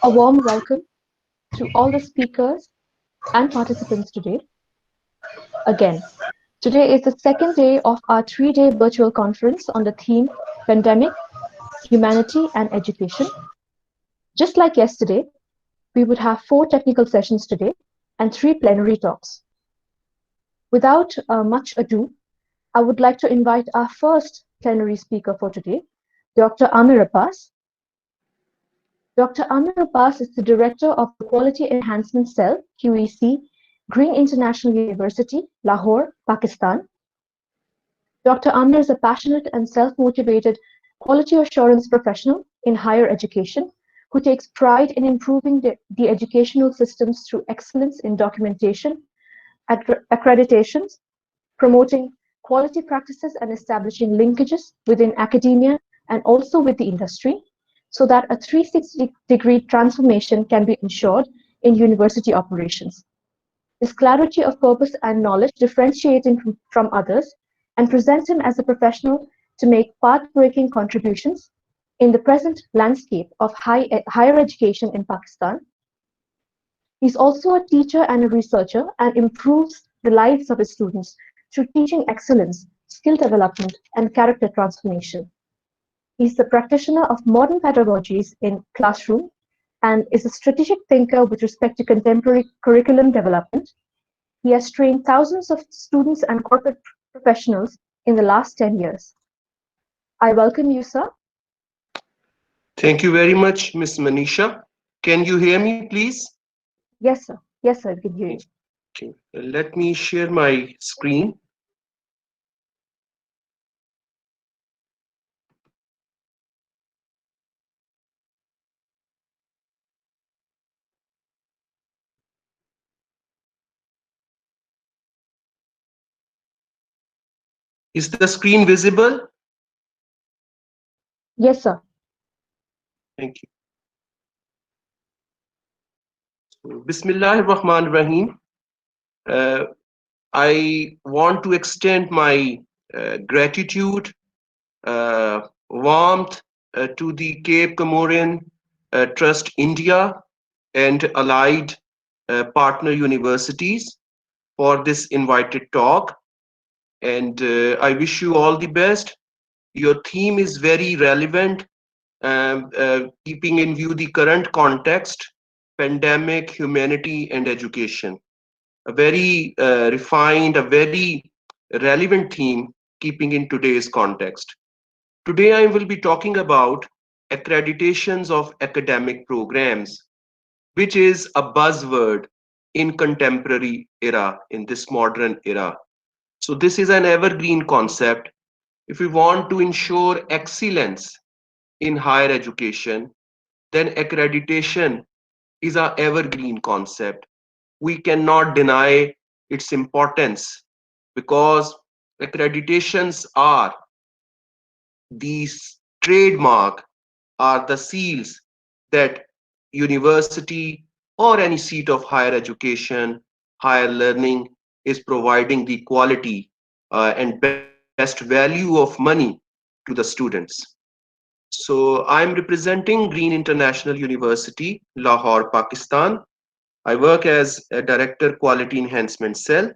A warm welcome to all the speakers and participants today. Again, today is the second day of our 3-day virtual conference on the theme Pandemic, Humanity and Education. Just like yesterday, we would have 4 technical sessions today and 3 plenary talks. Without much ado, I would like to invite our first plenary speaker for today, Dr. Amir Abbas. Dr. Amir Abbas is the Director of the Quality Enhancement Cell, QEC, Green International University, Lahore, Pakistan. Dr. Amir is a passionate and self-motivated quality assurance professional in higher education who takes pride in improving the educational systems through excellence in documentation, accreditations, promoting quality practices and establishing linkages within academia and also with the industry so that a 360-degree transformation can be ensured in university operations. His clarity of purpose and knowledge differentiate him from others and present him as a professional to make path-breaking contributions in the present landscape of higher education in Pakistan. He's also a teacher and a researcher and improves the lives of his students through teaching excellence, skill development, and character transformation. He's the practitioner of modern pedagogies in classroom and is a strategic thinker with respect to contemporary curriculum development. He has trained thousands of students and corporate professionals in the last 10 years. I welcome you, sir. Thank you very much, Ms. Manisha. Can you hear me, please? Yes, sir. Yes, sir, I can hear you. Okay. Let me share my screen. Is the screen visible? Yes, sir. Thank you. So, Bismillahir Rahmanir Rahim. I want to extend my gratitude, warmth to the Cape Comorin Trust India and allied partner universities for this invited talk. And I wish you all the best. Your theme is very relevant, keeping in view the current context, pandemic, humanity, and education. A very refined, a very relevant theme, keeping in today's context. Today, I will be talking about accreditations of academic programs, which is a buzzword in contemporary era, in this modern era. So this is an evergreen concept. If we want to ensure excellence in higher education, then accreditation is an evergreen concept. We cannot deny its importance because accreditations are these trademark, are the seals that university or any seat of higher education, higher learning is providing the quality and best value of money to the students. So I'm representing Green International University, Lahore, Pakistan. I work as a Director Quality Enhancement Cell.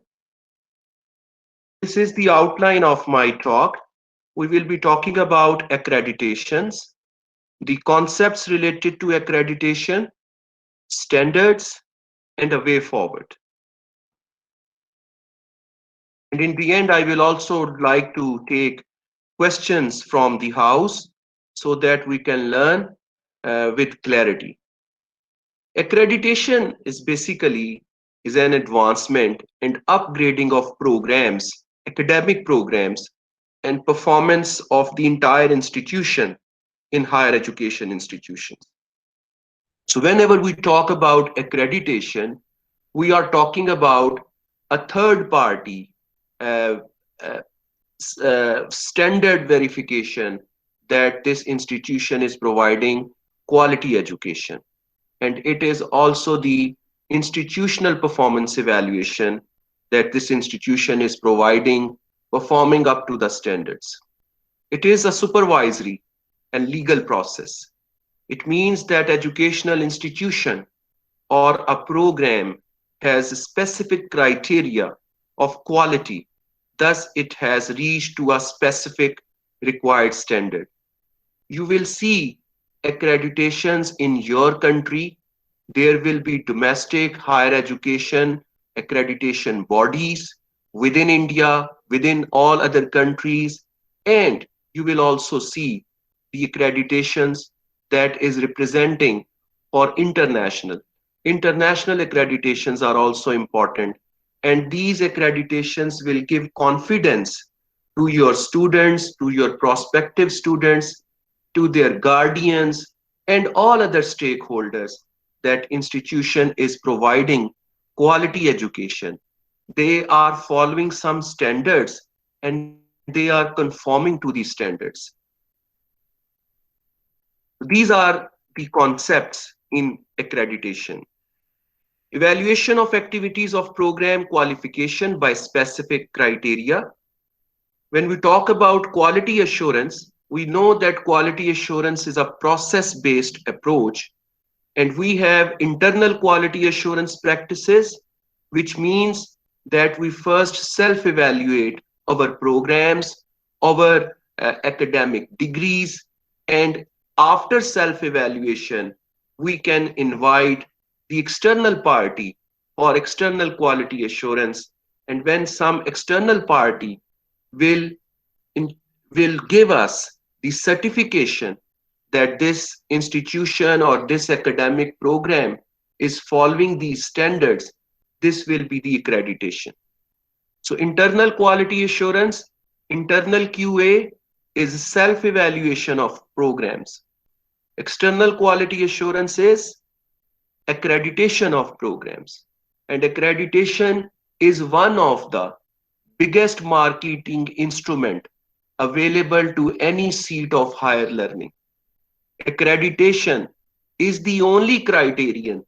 This is the outline of my talk. We will be talking about accreditations, the concepts related to accreditation, standards, and a way forward. And in the end, I will also like to take questions from the house so that we can learn with clarity. Accreditation is basically is an advancement and upgrading of programs, academic programs, and performance of the entire institution in higher education institutions. So whenever we talk about accreditation, we are talking about a third party uh, uh, standard verification that this institution is providing quality education. And it is also the institutional performance evaluation that this institution is providing, performing up to the standards. It is a supervisory and legal process. It means that educational institution or a program has specific criteria of quality, thus it has reached to a specific required standard. You will see accreditations in your country. There will be domestic higher education accreditation bodies within India, within all other countries, and you will also see the accreditations that is representing for international. International accreditations are also important, and these accreditations will give confidence to your students, to your prospective students, to their guardians, and all other stakeholders that institution is providing quality education. They are following some standards and they are conforming to these standards. These are the concepts in accreditation. Evaluation of activities of program qualification by specific criteria. When we talk about quality assurance, we know that quality assurance is a process-based approach, and we have internal quality assurance practices, which means that we first self-evaluate our programs, our academic degrees, and after self-evaluation, we can invite the external party for external quality assurance. And when some external party will in, will give us the certification that this institution or this academic program is following these standards, this will be the accreditation. So internal quality assurance, internal QA is self-evaluation of programs. External quality assurance is accreditation of programs. And accreditation is one of the biggest marketing instrument available to any seat of higher learning. Accreditation is the only criterion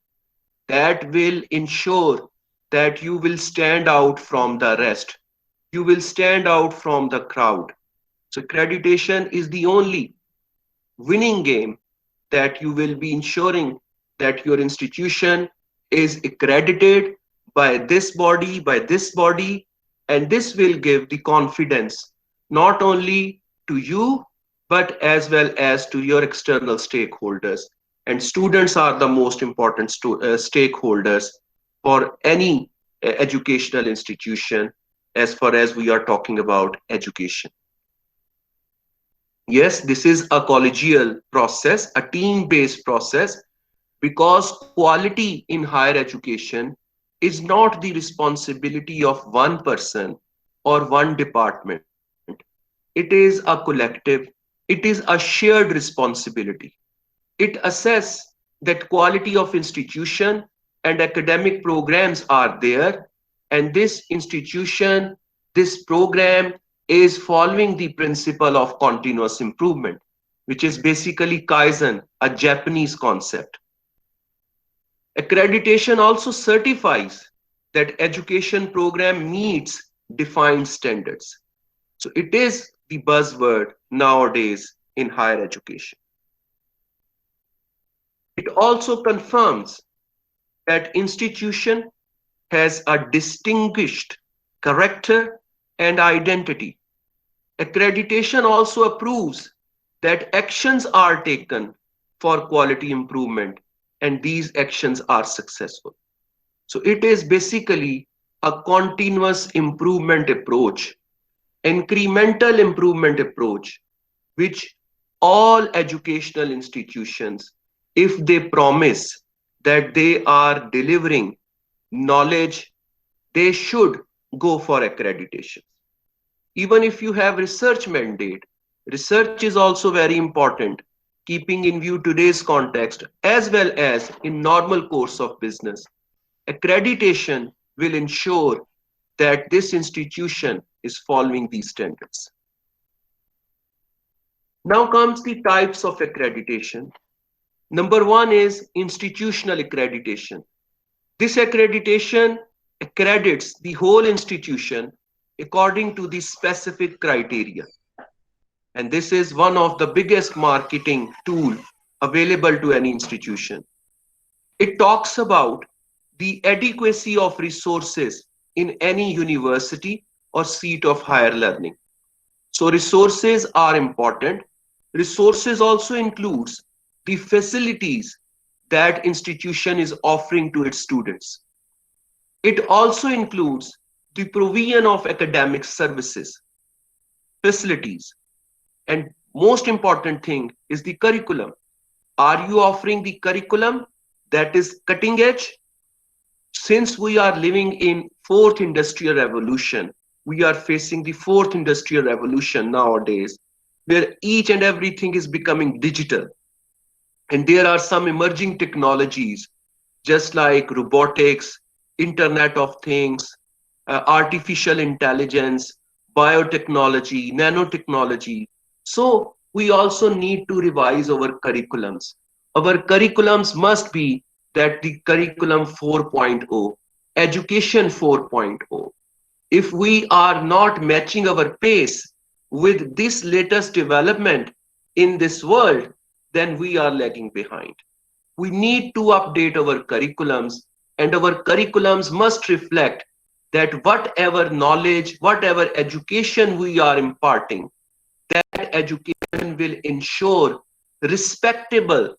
that will ensure that you will stand out from the rest. You will stand out from the crowd. So accreditation is the only winning game that you will be ensuring that your institution is accredited by this body, and this will give the confidence not only to you, but as well as to your external stakeholders. And students are the most important stakeholders for any educational institution as far as we are talking about education. Yes, this is a collegial process, a team-based process, because quality in higher education is not the responsibility of one person or one department. It is a collective, it is a shared responsibility. It assess that quality of institution and academic programs are there, and this institution, this program is following the principle of continuous improvement, which is basically Kaizen, a Japanese concept. Accreditation also certifies that education program meets defined standards. So it is the buzzword nowadays in higher education. It also confirms that institution has a distinguished character and identity. Accreditation also approves that actions are taken for quality improvement and these actions are successful. So it is basically a continuous improvement approach, incremental improvement approach, which all educational institutions, if they promise that they are delivering knowledge, they should go for accreditation. Even if you have research mandate, research is also very important, keeping in view today's context as well as in normal course of business. Accreditation will ensure that this institution is following these standards. Now comes the types of accreditation. Number one is institutional accreditation. This accreditation accredits the whole institution according to the specific criteria. And this is one of the biggest marketing tool available to any institution. It talks about the adequacy of resources in any university or seat of higher learning. So resources are important. Resources also includes the facilities that institution is offering to its students. It also includes the provision of academic services, facilities, and most important thing is the curriculum. Are you offering the curriculum that is cutting edge? Since we are living in fourth industrial revolution, we are facing the fourth industrial revolution nowadays, where each and everything is becoming digital. And there are some emerging technologies, just like robotics, Internet of Things, artificial intelligence, biotechnology, nanotechnology. So we also need to revise our curriculums. Our curriculums must be that the curriculum 4.0, education 4.0. If we are not matching our pace with this latest development in this world, then we are lagging behind. We need to update our curriculums, and our curriculums must reflect that whatever knowledge, whatever education we are imparting, that education will ensure respectable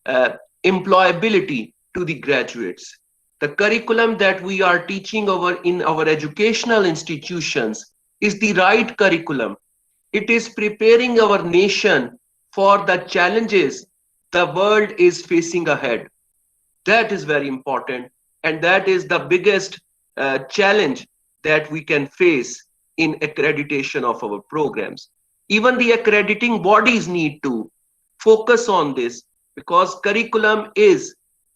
uh, employability to the graduates. The curriculum that we are teaching in our educational institutions is the right curriculum. It is preparing our nation for the challenges the world is facing ahead. That is very important, and that is the biggest challenge that we can face in accreditation of our programs. Even the accrediting bodies need to focus on this, because curriculum is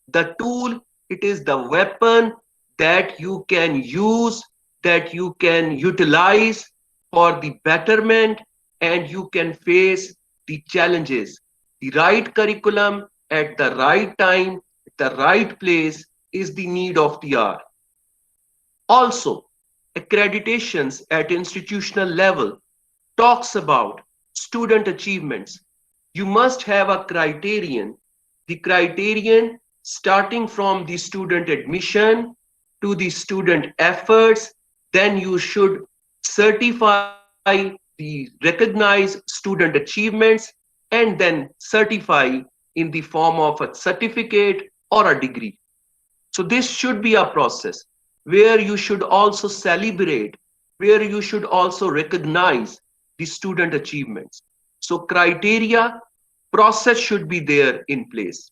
the tool, it is the weapon that you can use, that you can utilize for the betterment, and you can face the challenges. The right curriculum at the right time, at the right place is the need of the hour. Also, accreditations at institutional level talks about student achievements. You must have a criterion. The criterion starting from the student admission to the student efforts, then you should certify the recognized student achievements and then certify in the form of a certificate or a degree. So this should be a process where you should also celebrate, where you should also recognize the student achievements. So criteria, process should be there in place.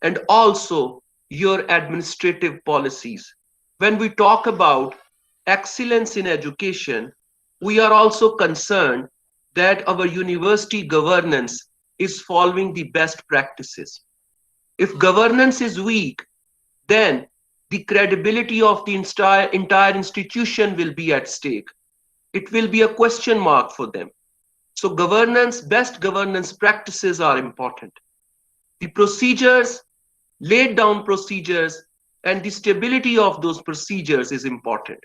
And also your administrative policies. When we talk about excellence in education, we are also concerned that our university governance is following the best practices. If governance is weak, then the credibility of the entire institution will be at stake. It will be a question mark for them. So governance, best governance practices are important. The procedures, laid down procedures, and the stability of those procedures is important.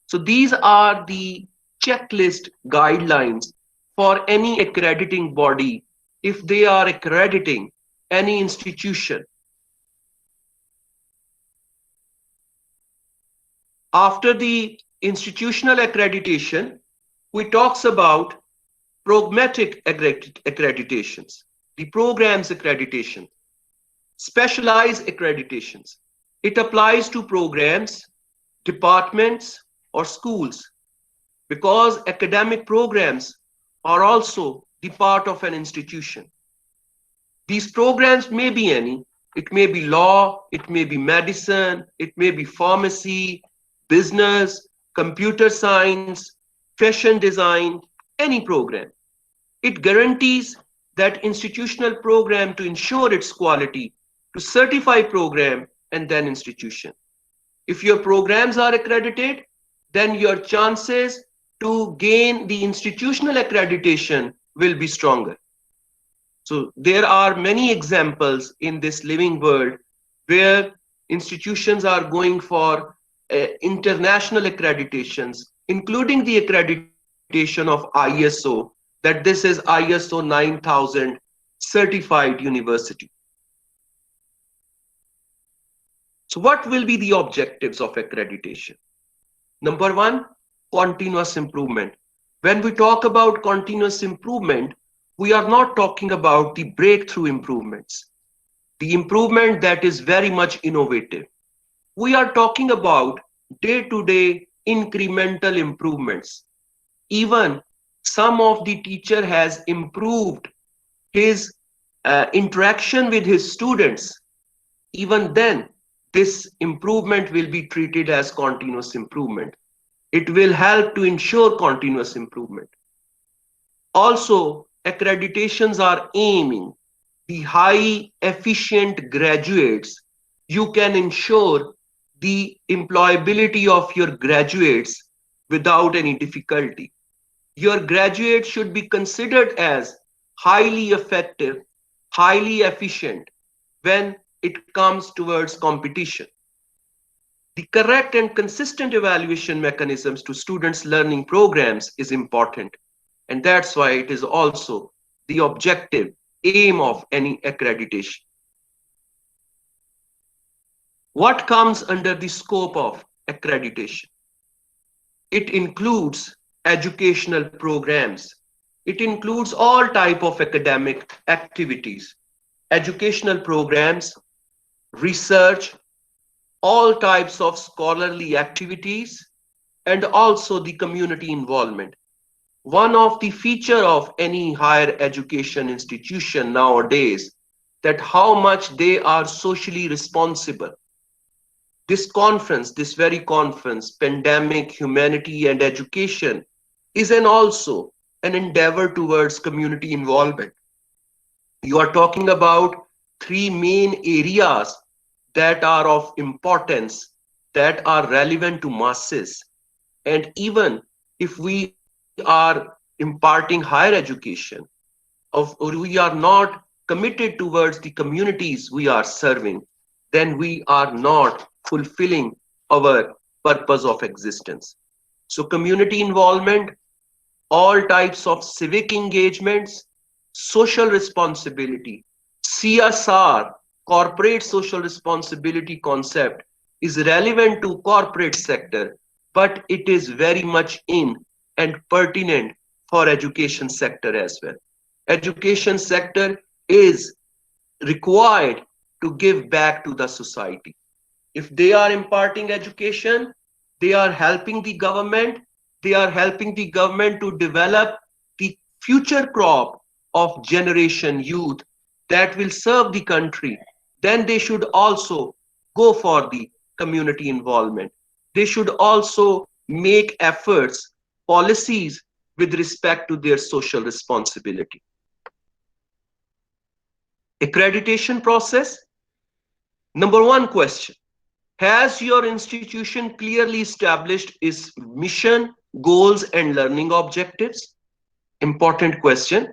So these are the checklist guidelines for any accrediting body if they are accrediting any institution. After the institutional accreditation, we talks about pragmatic accreditations, the programs accreditation, specialized accreditations. It applies to programs, departments, or schools, because academic programs are also the part of an institution. These programs may be any. It may be law, it may be medicine, it may be pharmacy, business, computer science, fashion design, any program. It guarantees that institutional program to ensure its quality, to certify program, and then institution. If your programs are accredited, then your chances to gain the institutional accreditation will be stronger. So there are many examples in this living world where institutions are going for international accreditations, including the accreditation of ISO, that this is ISO 9000 certified university. So what will be the objectives of accreditation? Number one, continuous improvement. When we talk about continuous improvement, we are not talking about the breakthrough improvements, the improvement that is very much innovative. We are talking about day-to-day incremental improvements. Even some of the teacher has improved his interaction with his students. Even then, this improvement will be treated as continuous improvement. It will help to ensure continuous improvement. Also, accreditations are aiming the high efficient graduates. You can ensure the employability of your graduates without any difficulty. Your graduates should be considered as highly effective, highly efficient when it comes towards competition. The correct and consistent evaluation mechanisms to students' learning programs is important. And that's why it is also the objective aim of any accreditation. What comes under the scope of accreditation? It includes educational programs. It includes all type of academic activities, educational programs, research, all types of scholarly activities, and also the community involvement. One of the feature of any higher education institution nowadays that how much they are socially responsible. This conference, this very conference, Pandemic, Humanity and Education, is also an endeavor towards community involvement. You are talking about three main areas that are of importance, that are relevant to masses. And even if we are imparting higher education, or we are not committed towards the communities we are serving, then we are not fulfilling our purpose of existence. So community involvement, all types of civic engagements, social responsibility, CSR, corporate social responsibility concept is relevant to corporate sector, but it is very much in and pertinent for education sector as well. Education sector is required to give back to the society. If they are imparting education, they are helping the government, they are helping the government to develop the future crop of generation youth that will serve the country. Then they should also go for the community involvement. They should also make efforts, policies with respect to their social responsibility. Accreditation process. Number one question: has your institution clearly established its mission, goals, and learning objectives? Important question.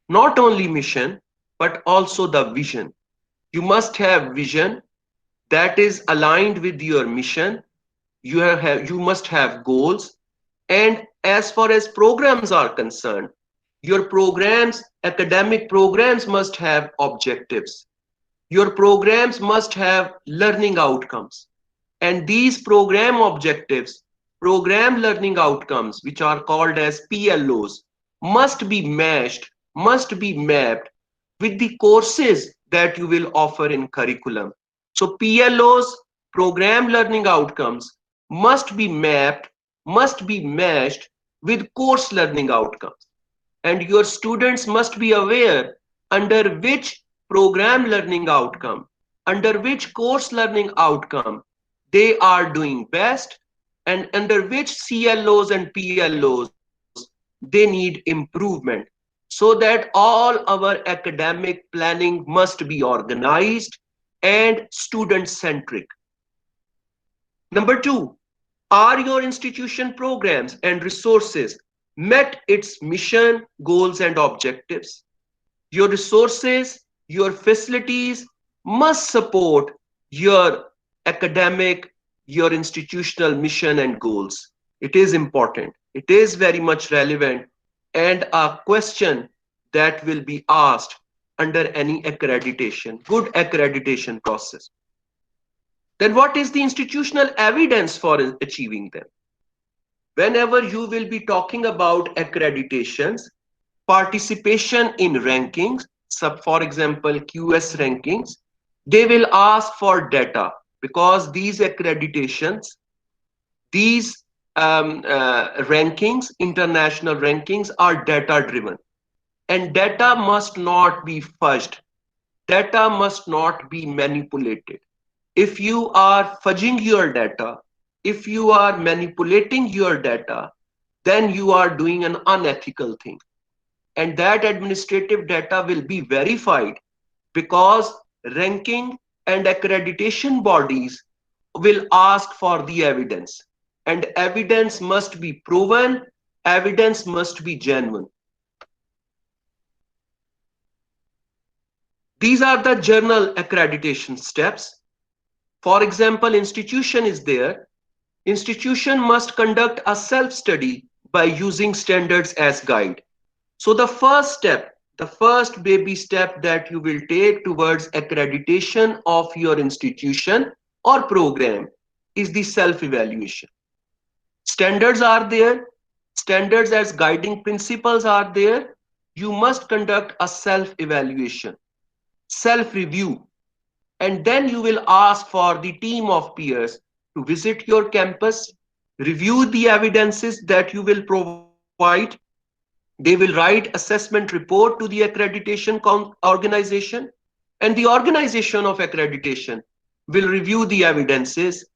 Not only mission, but also the vision. You must have vision that is aligned with your mission. You must have goals. And as far as programs are concerned, your programs, academic programs must have objectives. Your programs must have learning outcomes. And these program objectives, program learning outcomes, which are called as PLOs, must be matched, must be mapped with the courses that you will offer in curriculum. So PLOs, program learning outcomes, must be mapped, must be matched with course learning outcomes. And your students must be aware under which program learning outcome, under which course learning outcome they are doing best, and under which CLOs and PLOs they need improvement, so that all our academic planning must be organized and student centric. Number two, are your institution programs and resources met its mission, goals, and objectives? Your resources, your facilities must support your academic, your institutional mission and goals. It is important. It is very much relevant and a question that will be asked under any accreditation, good accreditation process. Then what is the institutional evidence for achieving them? Whenever you will be talking about accreditations, participation in rankings, for example, QS rankings, they will ask for data because these accreditations, these rankings, international rankings are data driven, and data must not be fudged. Data must not be manipulated. If you are fudging your data, if you are manipulating your data, then you are doing an unethical thing. And that administrative data will be verified because ranking and accreditation bodies will ask for the evidence. And evidence must be proven, evidence must be genuine. These are the journal accreditation steps. For example, institution is there. Institution must conduct a self-study by using standards as guide. So the first step, the first baby step that you will take towards accreditation of your institution or program is the self-evaluation. Standards are there. Standards as guiding principles are there. You must conduct a self-evaluation, self-review, and then you will ask for the team of peers to visit your campus, review the evidences that you will provide. They will write assessment report to the accreditation organization, and the organization of accreditation will review the evidences,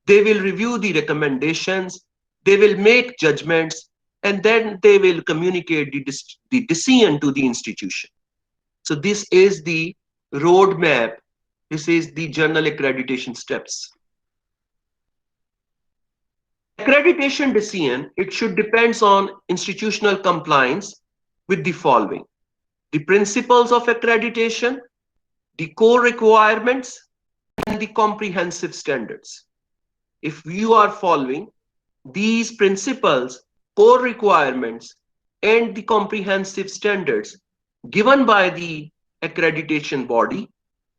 they will review the recommendations, they will make judgments, and then they will communicate the decision to the institution. So this is the roadmap. This is the journal accreditation steps. Accreditation decision, it should depends on institutional compliance with the following: the principles of accreditation, the core requirements, and the comprehensive standards. If you are following these principles, core requirements, and the comprehensive standards given by the accreditation body,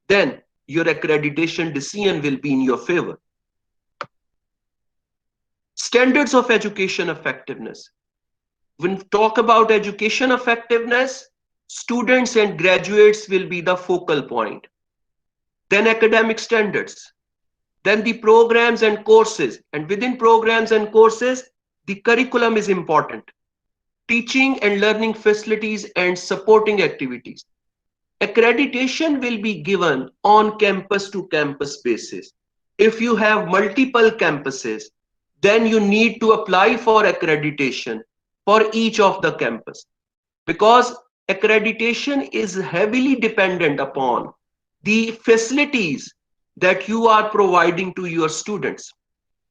then your accreditation decision will be in your favor. Standards of education effectiveness. When we talk about education effectiveness, students and graduates will be the focal point. Then academic standards. Then the programs and courses. And within programs and courses, the curriculum is important. Teaching and learning facilities and supporting activities. Accreditation will be given on campus to campus basis. If you have multiple campuses, then you need to apply for accreditation for each of the campus, because accreditation is heavily dependent upon the facilities that you are providing to your students.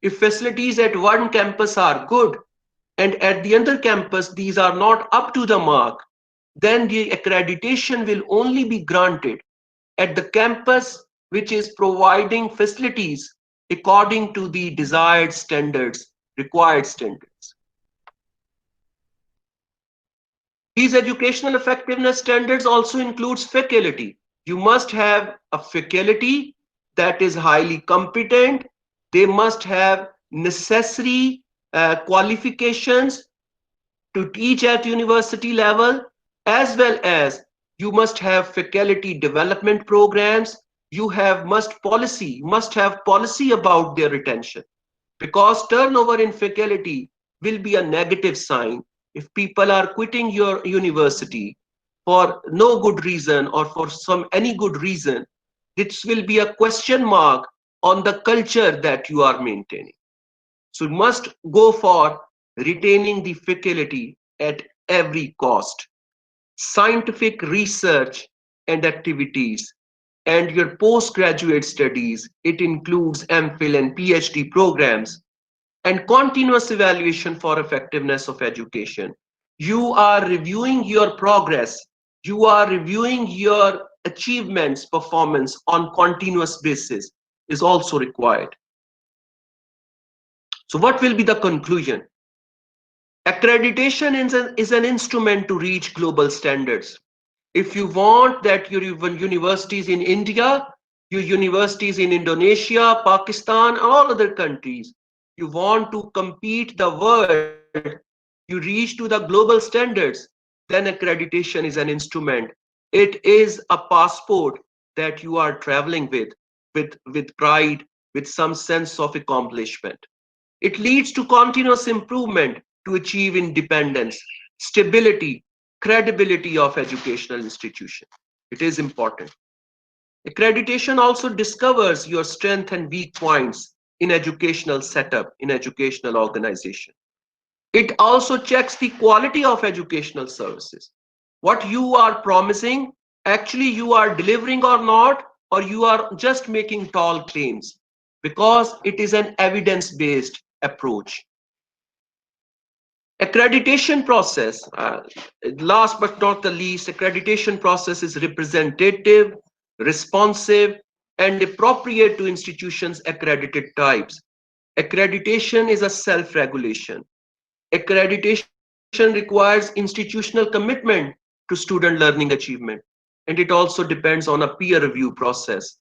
If facilities at one campus are good and at the other campus these are not up to the mark, then the accreditation will only be granted at the campus which is providing facilities according to the desired standards, required standards. These educational effectiveness standards also includes faculty. You must have a faculty that is highly competent. They must have necessary qualifications to teach at university level, as well as you must have faculty development programs. You must have policy about their retention, because turnover in faculty will be a negative sign. If people are quitting your university for no good reason or for any good reason, this will be a question mark on the culture that you are maintaining. So you must go for retaining the faculty at every cost. Scientific research and activities and your postgraduate studies, it includes MPhil and PhD programs, and continuous evaluation for effectiveness of education. You are reviewing your progress, you are reviewing your achievements, performance on continuous basis is also required. So what will be the conclusion? Accreditation is an instrument to reach global standards. If you want that your universities in India, your universities in Indonesia, Pakistan, all other countries, you want to compete the world, you reach to the global standards, then accreditation is an instrument. It is a passport that you are traveling with pride, with some sense of accomplishment. It leads to continuous improvement to achieve independence, stability, credibility of educational institution. It is important. Accreditation also discovers your strength and weak points in educational setup, in educational organization. It also checks the quality of educational services. What you are promising, actually you are delivering or not, or you are just making tall claims, because it is an evidence-based approach. Accreditation process, last but not the least, accreditation process is representative, responsive, and appropriate to institutions' accredited types. Accreditation is a self-regulation. Accreditation requires institutional commitment to student learning achievement, and it also depends on a peer review process.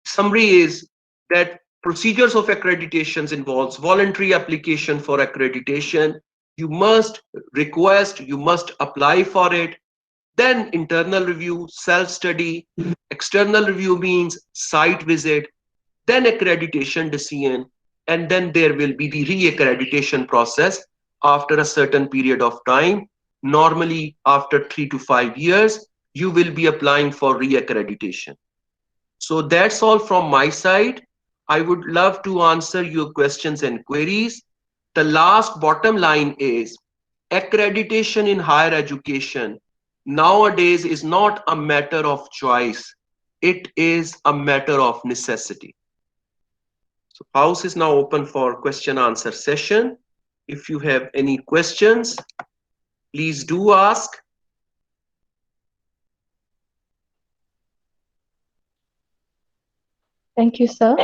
Summary is that procedures of accreditations involves voluntary application for accreditation. You must request, you must apply for it. Then internal review, self-study. External review means site visit, then accreditation decision, and then there will be the re-accreditation process after a certain period of time. Normally, after 3 to 5 years, you will be applying for re-accreditation. So that's all from my side. I would love to answer your questions and queries. The last bottom line is accreditation in higher education nowadays is not a matter of choice. It is a matter of necessity. So house is now open for question answer session. If you have any questions, please do ask. Thank you, sir.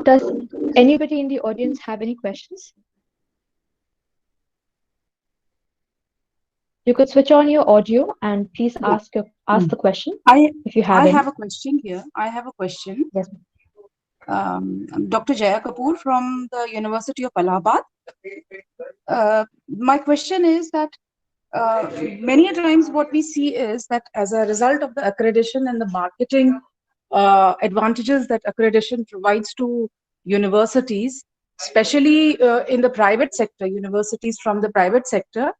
Does anybody in the audience have any questions? You could switch on your audio and please Yeah. ask the question I if you have I any. have a question here. I have a question. Yes. I'm Dr. Jaya Kapoor from the University of Allahabad. My question is that many a times what we see is that as a result of the accreditation and the marketing advantages that accreditation provides to universities, especially in the private sector, universities from the private sector,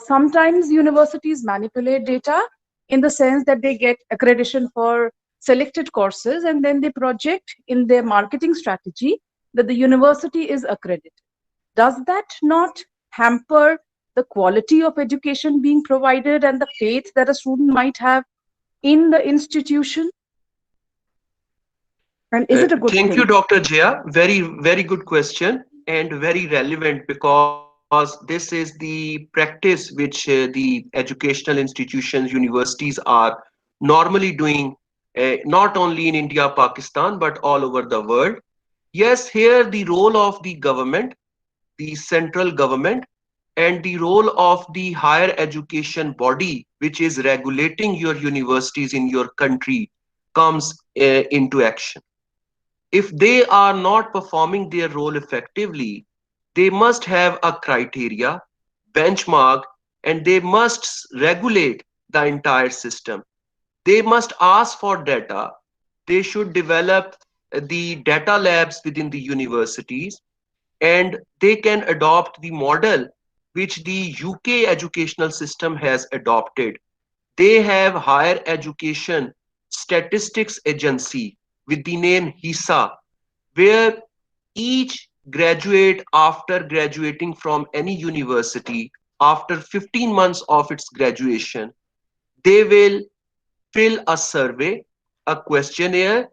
sometimes universities manipulate data in the sense that they get accreditation for selected courses and then they project in their marketing strategy that the university is accredited. Does that not hamper the quality of education being provided and the faith that a student might have in the institution? And is it a good Thank you, thing? Dr. Jaya. Very, very good question and very relevant, because this is the practice which the educational institutions, universities are normally doing, not only in India, Pakistan, but all over the world. Yes, here the role of the government, the central government, and the role of the higher education body, which is regulating your universities in your country, comes into action. If they are not performing their role effectively, they must have a criteria, benchmark, and they must regulate the entire system. They must ask for data. They should develop the data labs within the universities, and they can adopt the model which the UK educational system has adopted. They have higher education statistics agency with the name HISA, where each graduate, after graduating from any university, after 15 months of its graduation, they will fill a survey, a questionnaire,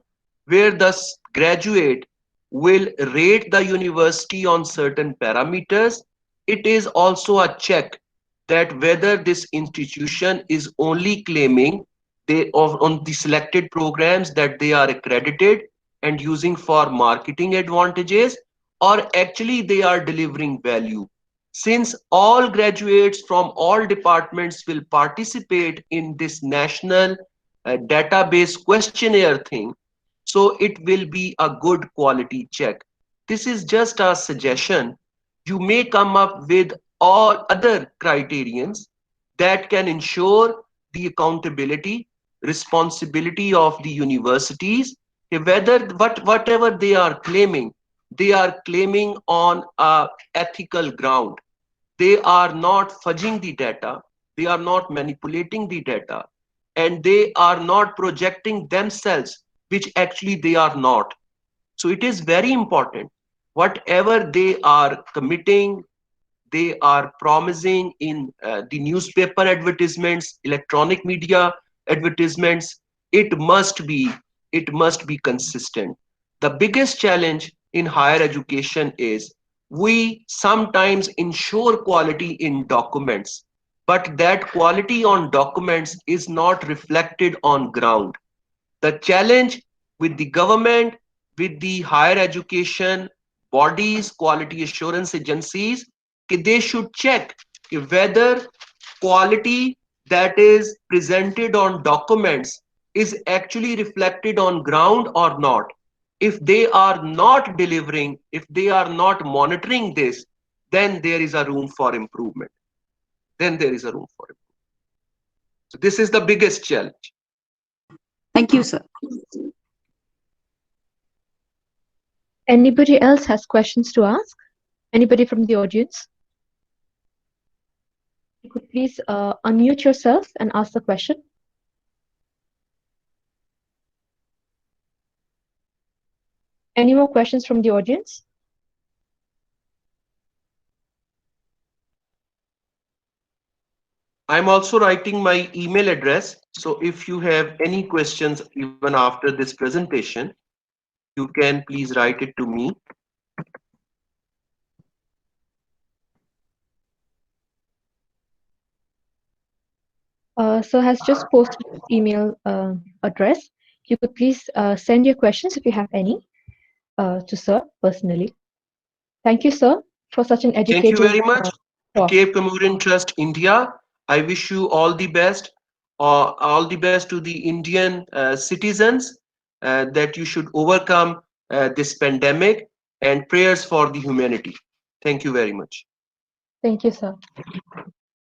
where the graduate will rate the university on certain parameters. It is also a check that whether this institution is only claiming they of on the selected programs that they are accredited and using for marketing advantages, or actually they are delivering value. since all graduates from all departments will participate in this national database questionnaire thing, so it will be a good quality check. This is just a suggestion. You may come up with all other criterions that can ensure the accountability, responsibility of the universities, whether whatever they are claiming on a ethical ground. They are not fudging the data, they are not manipulating the data, and they are not projecting themselves, which actually they are not. So it is very important. Whatever they are committing, they are promising in the newspaper advertisements, electronic media advertisements, it must be it must be consistent. The biggest challenge in higher education is we sometimes ensure quality in documents, but that quality on documents is not reflected on ground. The challenge with the government, with the higher education bodies, quality assurance agencies, they should check whether quality that is presented on documents is actually reflected on ground or not. If they are not delivering, if they are not monitoring this, then there is a room for improvement. Then there is a room for improvement. So this is the biggest challenge. Thank you, sir. Anybody else has questions to ask? Anybody from the audience? You could please unmute yourself and ask the question. Any more questions from the audience? I'm also writing my email address. So if you have any questions even after this presentation, you can please write it to me. Sir has just posted his email address. You could please send your questions if you have any to Sir personally. Thank you, sir, for such an Thank you educative very much. talk. Cape Comorin Trust India, I wish you all the best, all the best to the Indian citizens, that you should overcome this pandemic, and prayers for the humanity. Thank you very much. Thank you, sir.